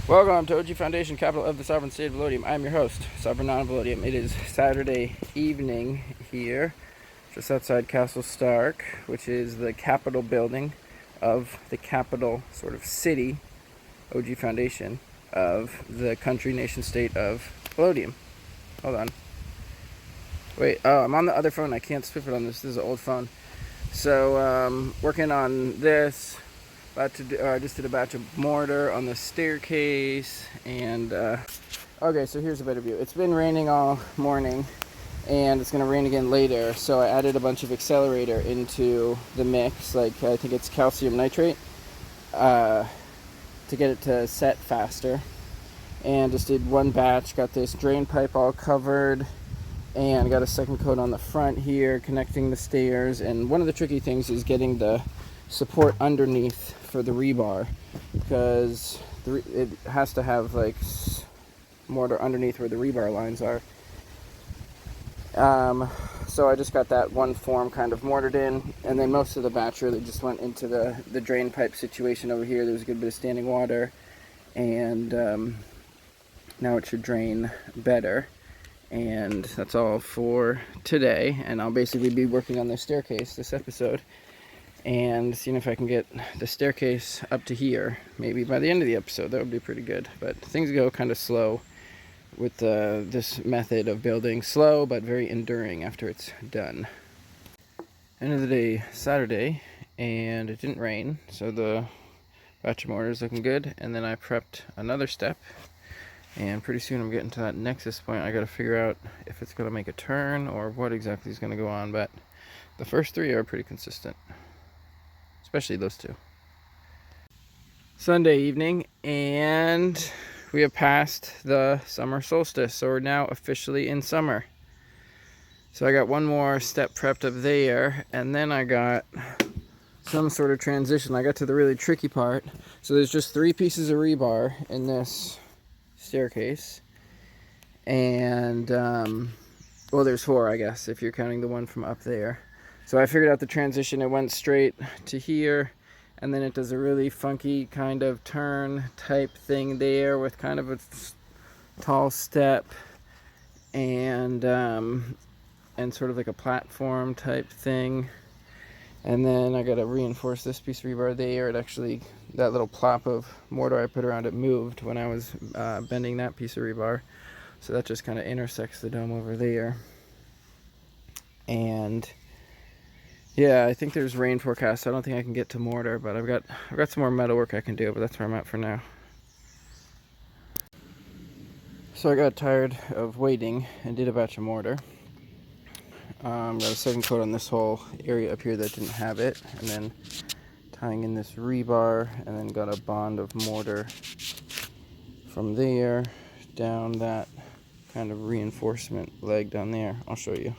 Welcome to OG Foundation, capital of the sovereign state of Velodium. I'm your host, Sovereign Non-Velodium. It is Saturday evening here, just outside Castle Stark, which is the capital building of the capital sort of city, OG Foundation, of the country, nation, state of Velodium. Hold on. Wait, oh, I'm on the other phone. I can't switch it on this. This is an old phone. So, working on this. I just did a batch of mortar on the staircase, and okay, so here's a better view. It's been raining all morning, and it's going to rain again later, so I added a bunch of accelerator into the mix, like I think it's calcium nitrate, to get it to set faster. And just did one batch, got this drain pipe all covered, and got a second coat on the front here, connecting the stairs. And one of the tricky things is getting the support underneath for the rebar, because it has to have like mortar underneath where the rebar lines are. So I just got that one form kind of mortared in, and then most of the batch really just went into the drain pipe situation over here. There was a good bit of standing water, and now it should drain better. And that's all for today, and I'll basically be working on the staircase this episode and seeing if I can get the staircase up to here, maybe by the end of the episode. That would be pretty good. But things go kind of slow with this method of building. Slow, but very enduring after it's done. End of the day, Saturday, and it didn't rain, so the batch of mortar is looking good. And then I prepped another step, and pretty soon I'm getting to that nexus point. I gotta figure out if it's gonna make a turn or what exactly is gonna go on, but the first three are pretty consistent. Especially those two. Sunday evening, and we have passed the summer solstice, so we're now officially in summer. So I got one more step prepped up there, and then I got some sort of transition. I got to the really tricky part. So there's just 3 pieces of rebar in this staircase, and well, there's 4, I guess, if you're counting the one from up there. So I figured out the transition. It went straight to here, and then it does a really funky kind of turn type thing there with kind of a tall step and sort of like a platform type thing. And then I got to reinforce this piece of rebar there. It actually, that little plop of mortar I put around it moved when I was bending that piece of rebar. So that just kind of intersects the dome over there. And yeah, I think there's rain forecast, so I don't think I can get to mortar, but I've got some more metal work I can do, but that's where I'm at for now. So I got tired of waiting and did a batch of mortar. Got a second coat on this whole area up here that didn't have it, and then tying in this rebar, and then got a bond of mortar from there down that kind of reinforcement leg down there. I'll show you.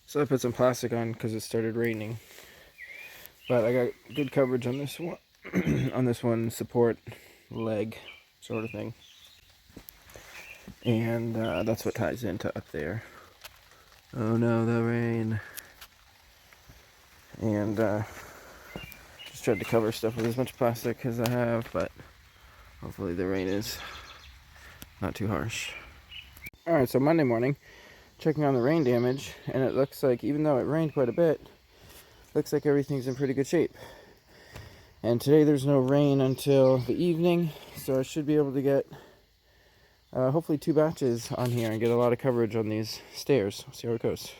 So I put some plastic on because it started raining, but I got good coverage on this one, on this one support leg sort of thing, and that's what ties into up there. Oh no, the rain! And just tried to cover stuff with as much plastic as I have, but hopefully the rain is not too harsh. All right, so Monday morning, checking on the rain damage, and it looks like, even though it rained quite a bit, looks like everything's in pretty good shape. And today there's no rain until the evening, so I should be able to get hopefully 2 batches on here and get a lot of coverage on these stairs. See how it goes.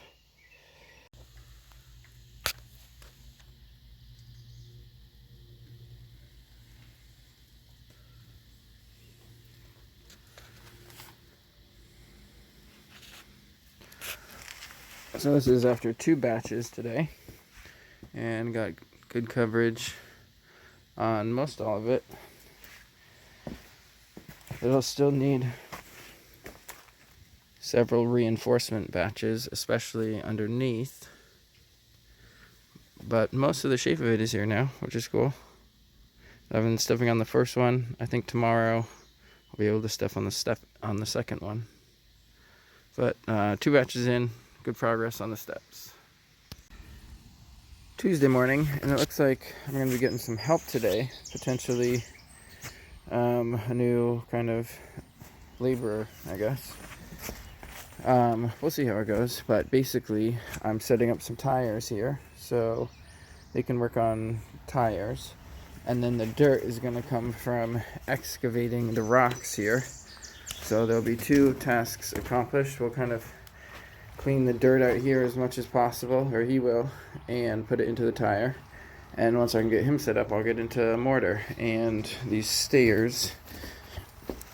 So this is after 2 batches today, and got good coverage on most all of it. It'll still need several reinforcement batches, especially underneath, but most of the shape of it is here now, which is cool. I've been stuffing on the first one. I think tomorrow I'll be able to stuff on the second one. But 2 batches in, good progress on the steps. Tuesday morning, and it looks like I'm going to be getting some help today, potentially a new kind of laborer, I guess. We'll see how it goes, but basically I'm setting up some tires here so they can work on tires, and then the dirt is going to come from excavating the rocks here. So there'll be 2 tasks accomplished. We'll kind of clean the dirt out here as much as possible, or he will, and put it into the tire. And once I can get him set up, I'll get into mortar. And these stairs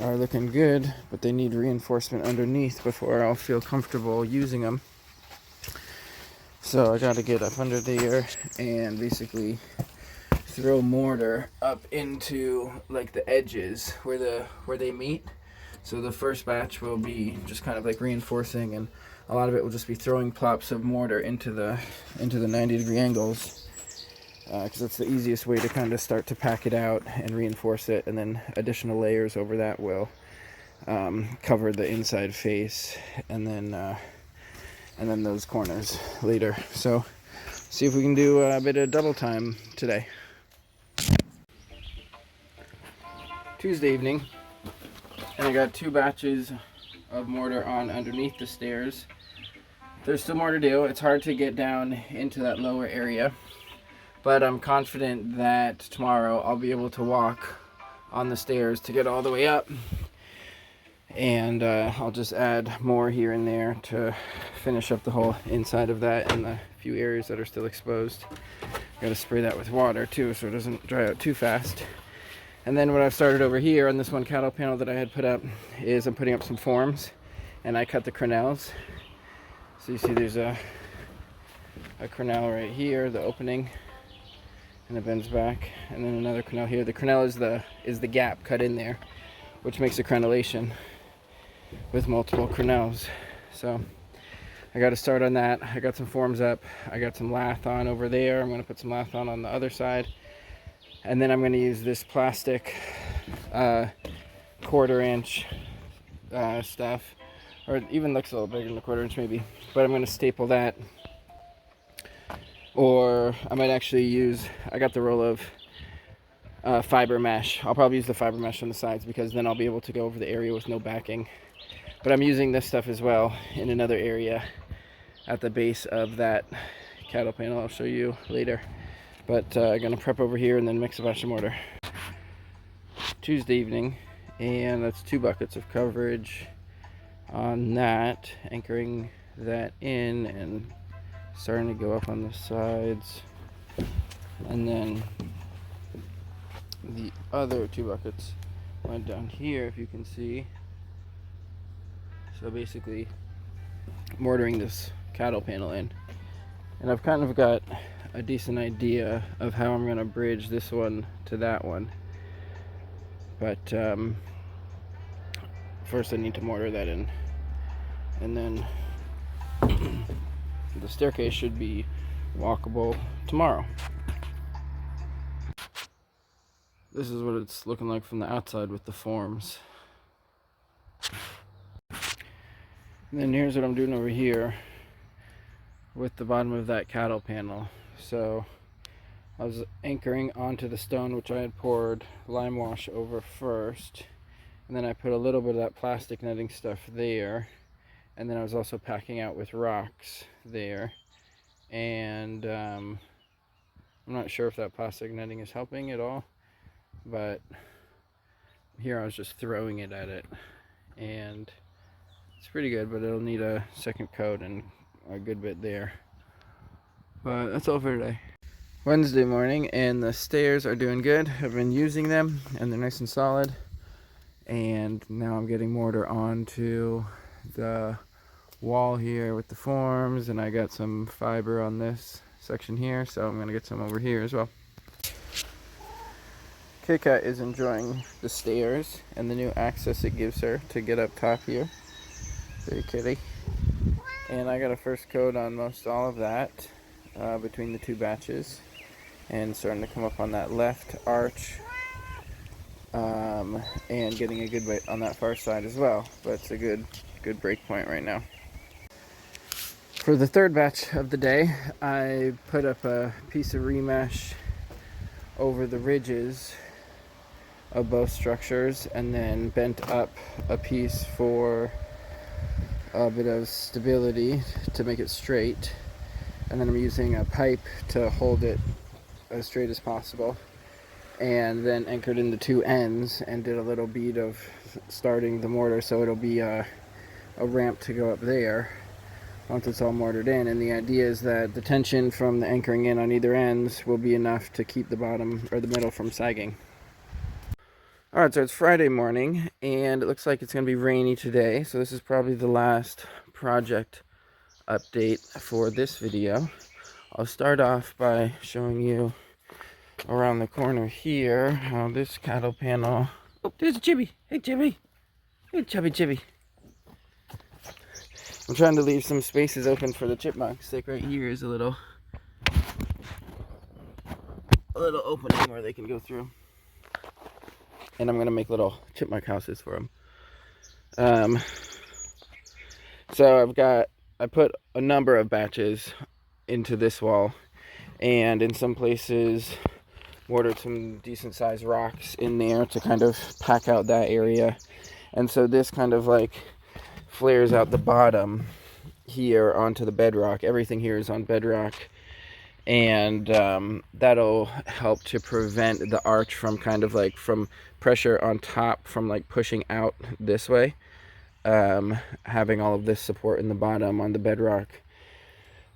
are looking good, but they need reinforcement underneath before I'll feel comfortable using them. So I got to get up under there and basically throw mortar up into like the edges where they meet. So the first batch will be just kind of like reinforcing, and a lot of it will just be throwing plops of mortar into the 90-degree angles, because that's the easiest way to kind of start to pack it out and reinforce it, and then additional layers over that will cover the inside face, and then those corners later. So see if we can do a bit of double time today. Tuesday evening, and I got 2 batches of mortar on underneath the stairs. There's still more to do. It's hard to get down into that lower area, but I'm confident that tomorrow I'll be able to walk on the stairs to get all the way up, and I'll just add more here and there to finish up the whole inside of that and the few areas that are still exposed. Got to spray that with water too so it doesn't dry out too fast. And then what I've started over here on this one cattle panel that I had put up is I'm putting up some forms, and I cut the crenelles. So you see there's a crenelle right here, the opening, and it bends back, and then another crenelle here. The crenelle is the gap cut in there, which makes a crenellation with multiple crenelles. So I got to start on that. I got some forms up. I got some lath on over there. I'm going to put some lath on the other side. And then I'm going to use this plastic 1/4 inch stuff, or it even looks a little bigger than a 1/4 inch maybe, but I'm going to staple that, or I might actually use, I got the roll of fiber mesh. I'll probably use the fiber mesh on the sides, because then I'll be able to go over the area with no backing. But I'm using this stuff as well in another area at the base of that cattle panel. I'll show you later. But I'm going to prep over here and then mix a batch of mortar. Tuesday evening, and that's 2 buckets of coverage on that, anchoring that in and starting to go up on the sides. And then the other 2 buckets went down here, if you can see. So basically mortaring this cattle panel in. And I've kind of got a decent idea of how I'm going to bridge this one to that one, but first I need to mortar that in, and then the staircase should be walkable tomorrow. This is what it's looking like from the outside with the forms. And then here's what I'm doing over here with the bottom of that cattle panel. So I was anchoring onto the stone, which I had poured lime wash over first, and then I put a little bit of that plastic netting stuff there, and then I was also packing out with rocks there. And I'm not sure if that plastic netting is helping at all, but here I was just throwing it at it, and it's pretty good, but it'll need a second coat and a good bit there. But that's all for today. Wednesday morning, and the stairs are doing good. I've been using them, and they're nice and solid. And now I'm getting mortar onto the wall here with the forms, and I got some fiber on this section here, so I'm going to get some over here as well. Kit-Kat is enjoying the stairs and the new access it gives her to get up top here. Very kitty. And I got a first coat on most all of that between the 2 batches, and starting to come up on that left arch, and getting a good bit on that far side as well. But it's a good break point right now. For the 3rd batch of the day, I put up a piece of remesh over the ridges of both structures, and then bent up a piece for a bit of stability to make it straight, and then I'm using a pipe to hold it as straight as possible, and then anchored in the two ends and did a little bead of starting the mortar, so it'll be a ramp to go up there once it's all mortared in. And the idea is that the tension from the anchoring in on either ends will be enough to keep the bottom or the middle from sagging. Alright, so it's Friday morning, and it looks like it's going to be rainy today, so this is probably the last project update for this video. I'll start off by showing you around the corner here how this cattle panel... Oh, there's a Chibi! Hey, Chibi! Hey, Chubby! I'm trying to leave some spaces open for the chipmunks. Like right here is a little opening where they can go through. And I'm going to make little chipmunk houses for them. So I put a number of batches into this wall, and in some places mortared some decent sized rocks in there to kind of pack out that area. And so this kind of like flares out the bottom here onto the bedrock. Everything here is on bedrock, and that'll help to prevent the arch from kind of like from pressure on top from like pushing out this way. Having all of this support in the bottom on the bedrock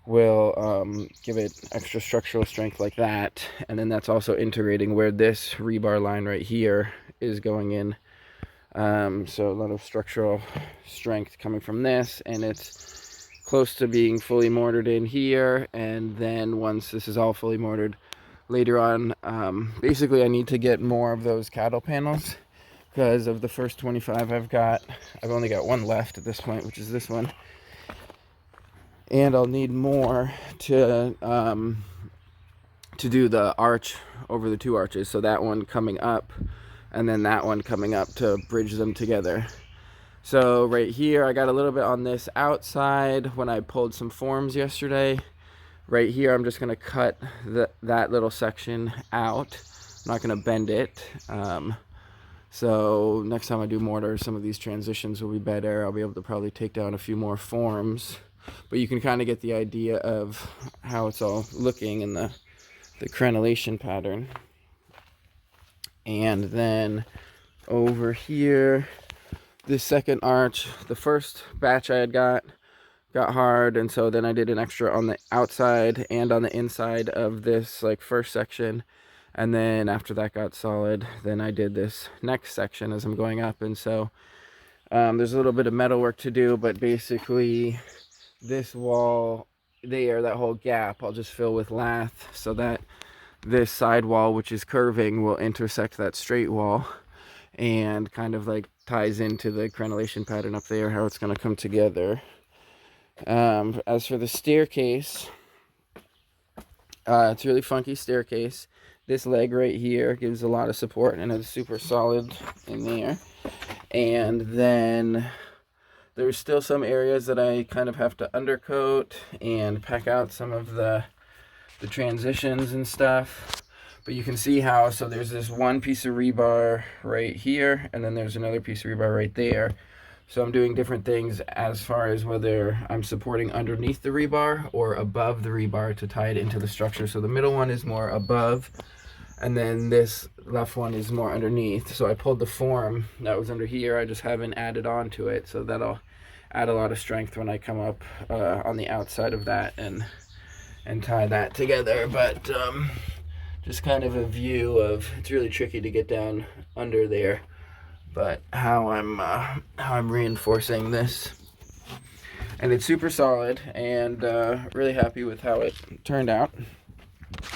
will give it extra structural strength like that. And then that's also integrating where this rebar line right here is going in. So a lot of structural strength coming from this, and it's close to being fully mortared in here. And then once this is all fully mortared later on, basically I need to get more of those cattle panels, because of the first 25 I've only got one left at this point, which is this one. And I'll need more to do the arch over the two arches. So that one coming up, and then that one coming up to bridge them together. So right here, I got a little bit on this outside when I pulled some forms yesterday. Right here, I'm just gonna cut that little section out. I'm not gonna bend it. So next time I do mortar, some of these transitions will be better. I'll be able to probably take down a few more forms. But you can kind of get the idea of how it's all looking in the crenellation pattern. And then over here, this second arch, the first batch I had got hard, and so then I did an extra on the outside and on the inside of this like first section. And then after that got solid, then I did this next section as I'm going up. And so there's a little bit of metal work to do, but basically this wall there, that whole gap, I'll just fill with lath so that this side wall, which is curving, will intersect that straight wall and kind of like ties into the crenellation pattern up there, how it's going to come together. As for the staircase, it's a really funky staircase. This leg right here gives a lot of support, and it's super solid in there. And then there's still some areas that I kind of have to undercoat and pack out some of the transitions and stuff. But you can see how, so there's this one piece of rebar right here, and then there's another piece of rebar right there. So I'm doing different things as far as whether I'm supporting underneath the rebar or above the rebar to tie it into the structure. So the middle one is more above, and then this left one is more underneath. So I pulled the form that was under here, I just haven't added on to it, so that'll add a lot of strength when I come up on the outside of that and tie that together. But just kind of a view of, it's really tricky to get down under there, but how I'm reinforcing this. And it's super solid, and really happy with how it turned out.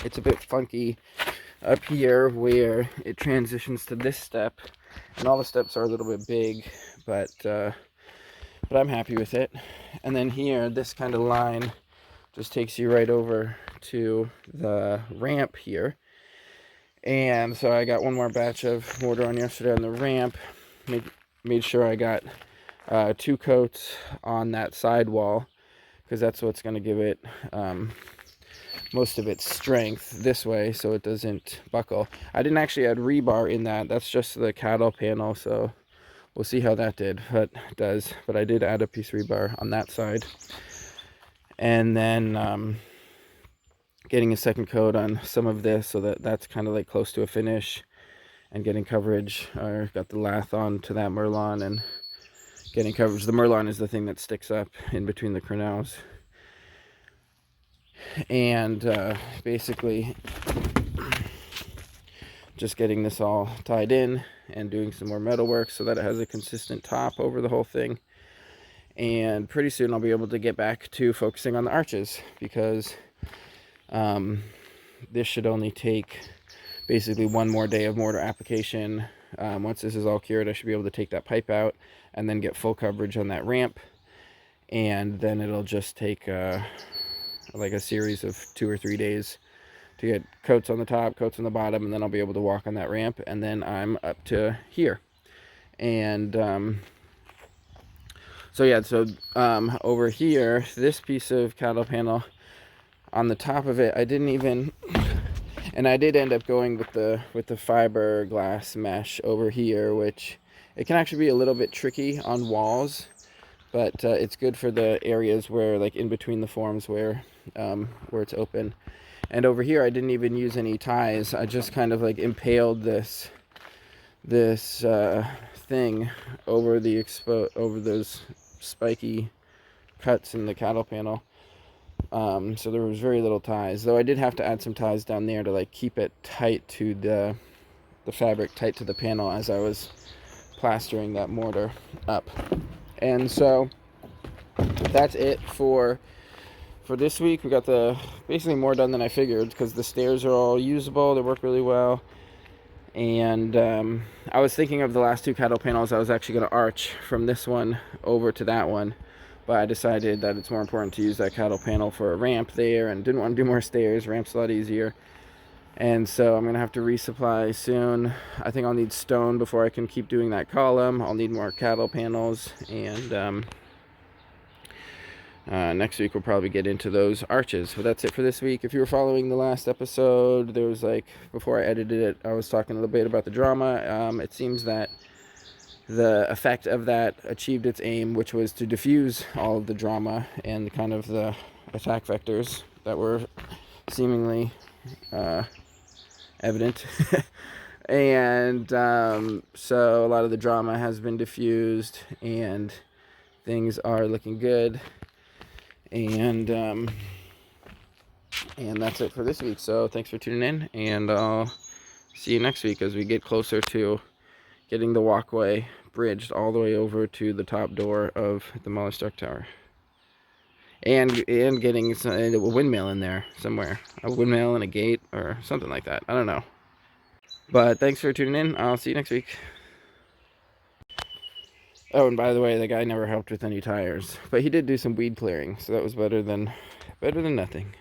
It's a bit funky up here where it transitions to this step, and all the steps are a little bit big, but I'm happy with it. And then here, this kind of line just takes you right over to the ramp here. And so I got one more batch of mortar on yesterday on the ramp. Made sure I got 2 coats on that side wall, because that's what's going to give it most of its strength this way so it doesn't buckle. I didn't actually add rebar in that. That's just the cattle panel, so we'll see how that did. But it does. But I did add a piece of rebar on that side. And then getting a second coat on some of this so that that's kind of like close to a finish, and getting coverage. I got the lath on to that Merlon and getting coverage. The Merlon is the thing that sticks up in between the crenelles. And basically just getting this all tied in and doing some more metal work so that it has a consistent top over the whole thing. And pretty soon I'll be able to get back to focusing on the arches, because this should only take basically one more day of mortar application. Once this is all cured, I should be able to take that pipe out and then get full coverage on that ramp. And then it'll just take like a series of 2 or 3 days to get coats on the top, coats on the bottom, and then I'll be able to walk on that ramp, and then I'm up to here. And so over here, this piece of cattle panel, on the top of it, I didn't even, and I did end up going with the fiberglass mesh over here, which it can actually be a little bit tricky on walls, but it's good for the areas where, like in between the forms where it's open. And over here, I didn't even use any ties. I just kind of like impaled this thing over those spiky cuts in the cattle panel. So there was very little ties, though I did have to add some ties down there to like keep it tight to the fabric, tight to the panel as I was plastering that mortar up. And so that's it for this week. We got basically more done than I figured, because the stairs are all usable. They work really well. And I was thinking of the last 2 cattle panels, I was actually going to arch from this one over to that one, but I decided that it's more important to use that cattle panel for a ramp there, and didn't want to do more stairs. Ramp's a lot easier. And so I'm going to have to resupply soon. I think I'll need stone before I can keep doing that column. I'll need more cattle panels, and next week we'll probably get into those arches. But that's it for this week. If you were following the last episode, there was before I edited it, I was talking a little bit about the drama. It seems that the effect of that achieved its aim, which was to diffuse all of the drama and kind of the attack vectors that were seemingly evident. And so a lot of the drama has been diffused and things are looking good. And that's it for this week. So thanks for tuning in, and I'll see you next week as we get closer to getting the walkway bridged all the way over to the top door of the Demolished Dark Tower. And getting a windmill in there somewhere. A windmill and a gate or something like that. I don't know. But thanks for tuning in. I'll see you next week. Oh, and by the way, the guy never helped with any tires. But he did do some weed clearing, so that was better than nothing.